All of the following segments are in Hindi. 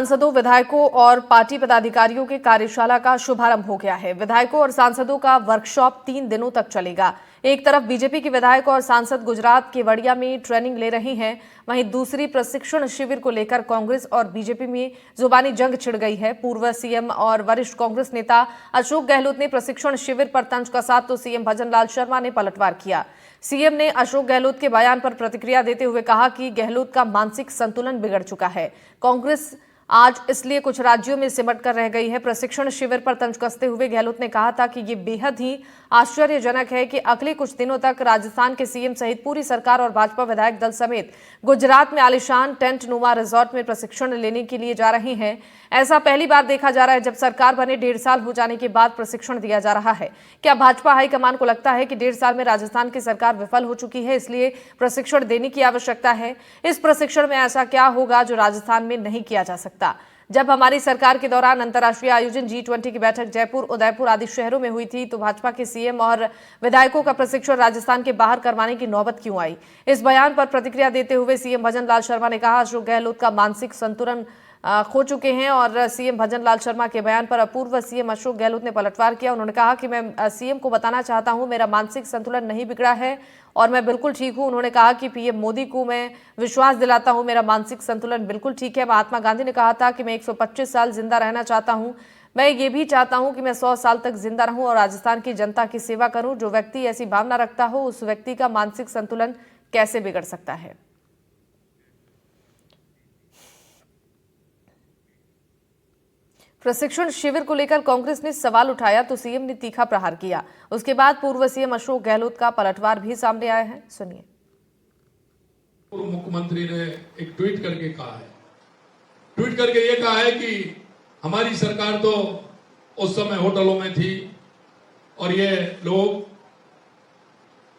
सांसदों, विधायकों और पार्टी पदाधिकारियों के कार्यशाला का शुभारंभ हो गया है। विधायकों और सांसदों का वर्कशॉप 3 दिनों तक चलेगा। एक तरफ बीजेपी के विधायक और सांसद गुजरात केवड़िया में ट्रेनिंग ले रहे हैं, वहीं दूसरी प्रशिक्षण शिविर को लेकर कांग्रेस और बीजेपी में जुबानी जंग छिड़ गई है। पूर्व सीएम और वरिष्ठ कांग्रेस नेता अशोक गहलोत ने प्रशिक्षण शिविर पर तंज कसा तो सीएम भजनलाल शर्मा ने पलटवार किया। सीएम ने अशोक गहलोत के बयान पर प्रतिक्रिया देते हुए कहा कि गहलोत का मानसिक संतुलन बिगड़ चुका है। कांग्रेस आज इसलिए कुछ राज्यों में सिमट कर रह गई है। प्रशिक्षण शिविर पर तंज कसते हुए गहलोत ने कहा था कि ये बेहद ही आश्चर्यजनक है कि अगले कुछ दिनों तक राजस्थान के सीएम सहित पूरी सरकार और भाजपा विधायक दल समेत गुजरात में आलीशान टेंट नुमा रिजॉर्ट में प्रशिक्षण लेने के लिए जा रहे हैं। ऐसा पहली बार देखा जा रहा है जब सरकार बने 1.5 साल हो जाने के बाद प्रशिक्षण दिया जा रहा है। क्या भाजपा हाईकमान को लगता है कि 1.5 साल में राजस्थान की सरकार विफल हो चुकी है, इसलिए प्रशिक्षण देने की आवश्यकता है? इस प्रशिक्षण में ऐसा क्या होगा जो राजस्थान में नहीं किया जा सकता? जब हमारी सरकार के दौरान अंतर्राष्ट्रीय आयोजन G20 की बैठक जयपुर, उदयपुर आदि शहरों में हुई थी तो भाजपा के सीएम और विधायकों का प्रशिक्षण राजस्थान के बाहर करवाने की नौबत क्यों आई? इस बयान पर प्रतिक्रिया देते हुए सीएम भजनलाल शर्मा ने कहा अशोक गहलोत का मानसिक संतुलन खो चुके हैं और सीएम भजनलाल शर्मा के बयान पर पूर्व सीएम अशोक गहलोत ने पलटवार किया। उन्होंने कहा कि मैं सीएम को बताना चाहता हूं मेरा मानसिक संतुलन नहीं बिगड़ा है और मैं बिल्कुल ठीक हूं। उन्होंने कहा कि पीएम मोदी को मैं विश्वास दिलाता हूं मेरा मानसिक संतुलन बिल्कुल ठीक है। महात्मा गांधी ने कहा था कि मैं 125 साल जिंदा रहना चाहता हूं। मैं ये भी चाहता हूं कि मैं 100 साल तक जिंदा रहूं और राजस्थान की जनता की सेवा करूं। जो व्यक्ति ऐसी भावना रखता हो उस व्यक्ति का मानसिक संतुलन कैसे बिगड़ सकता है? प्रशिक्षण शिविर को लेकर कांग्रेस ने सवाल उठाया तो सीएम ने तीखा प्रहार किया। उसके बाद पूर्व सीएम अशोक गहलोत का पलटवार भी सामने आया है। सुनिए। पूर्व मुख्यमंत्री ने एक ट्वीट करके कहा है, ट्वीट करके ये कहा है कि हमारी सरकार तो उस समय होटलों में थी और ये लोग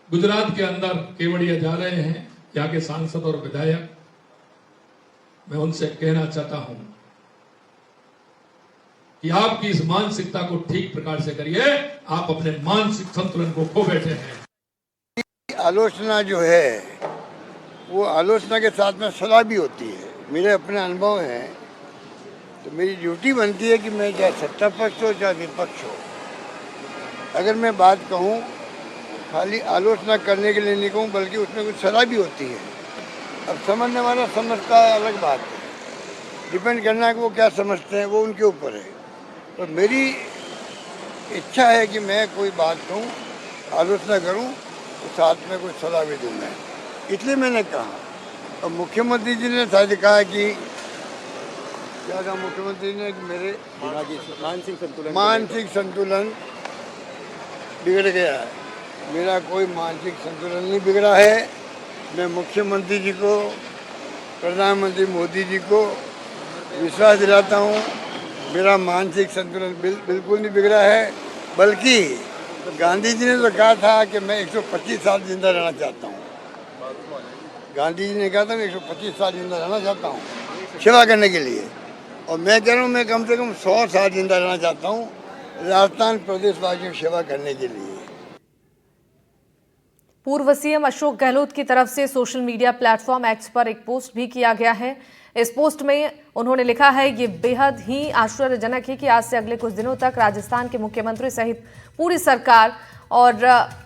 गुजरात के अंदर केवड़िया जा रहे हैं। यहाँ के सांसद और विधायक, मैं उनसे कहना चाहता हूं कि आपकी इस मानसिकता को ठीक प्रकार से करिए। आप अपने मानसिक संतुलन को खो बैठे हैं। आलोचना जो है वो आलोचना के साथ में सलाह भी होती है। मेरे अपने अनुभव हैं तो मेरी ड्यूटी बनती है कि मैं चाहे सत्ता पक्ष हो चाहे विपक्ष हो, अगर मैं बात कहूँ खाली आलोचना करने के लिए नहीं कहूँ बल्कि उसमें कुछ सलाह भी होती है। अब समझने वाला समझता है, अलग बात है। डिपेंड करना है कि वो क्या समझते हैं, वो उनके ऊपर है। तो मेरी इच्छा है कि मैं कोई बात कहूँ, आलोचना करूँ तो साथ में कुछ सलाह भी दूँ मैं, इसलिए मैंने कहा। और मुख्यमंत्री जी ने शायद कहा कि क्या कहा मुख्यमंत्री ने कि मेरे मानसिक संतुलन बिगड़ गया है। मेरा कोई मानसिक संतुलन नहीं बिगड़ा है। मैं मुख्यमंत्री जी को, प्रधानमंत्री मोदी जी को विश्वास दिलाता हूँ मेरा मानसिक संतुलन बिल्कुल नहीं बिगड़ा है। बल्कि गांधी जी ने तो कहा था कि मैं 125 साल जिंदा रहना चाहता हूँ। गांधी जी ने कहा था मैं 125 साल जिंदा रहना चाहता हूँ सेवा करने के लिए, और मैं कह रहा हूँ मैं कम से कम 100 साल जिंदा रहना चाहता हूँ राजस्थान प्रदेशवासियों की सेवा करने के लिए। पूर्व सीएम अशोक गहलोत की तरफ से सोशल मीडिया प्लेटफॉर्म एक्स पर एक पोस्ट भी किया गया है। इस पोस्ट में उन्होंने लिखा है ये बेहद ही आश्चर्यजनक है कि आज से अगले कुछ दिनों तक राजस्थान के मुख्यमंत्री सहित पूरी सरकार और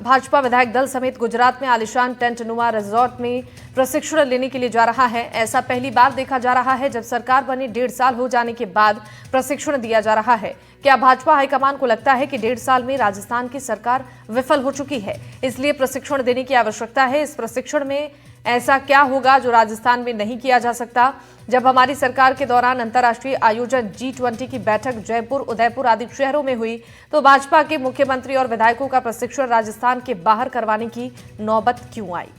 भाजपा विधायक दल समेत गुजरात में आलीशान टेंट नुमा रिजॉर्ट में प्रशिक्षण लेने के लिए जा रहा है। ऐसा पहली बार देखा जा रहा है जब सरकार बने 1.5 साल हो जाने के बाद प्रशिक्षण दिया जा रहा है। क्या भाजपा हाईकमान को लगता है कि 1.5 साल में राजस्थान की सरकार विफल हो चुकी है, इसलिए प्रशिक्षण देने की आवश्यकता है? इस प्रशिक्षण में ऐसा क्या होगा जो राजस्थान में नहीं किया जा सकता? जब हमारी सरकार के दौरान अंतर्राष्ट्रीय आयोजन G20 की बैठक जयपुर, उदयपुर आदि शहरों में हुई तो भाजपा के मुख्यमंत्री और विधायकों का प्रशिक्षण राजस्थान के बाहर करवाने की नौबत क्यों आई?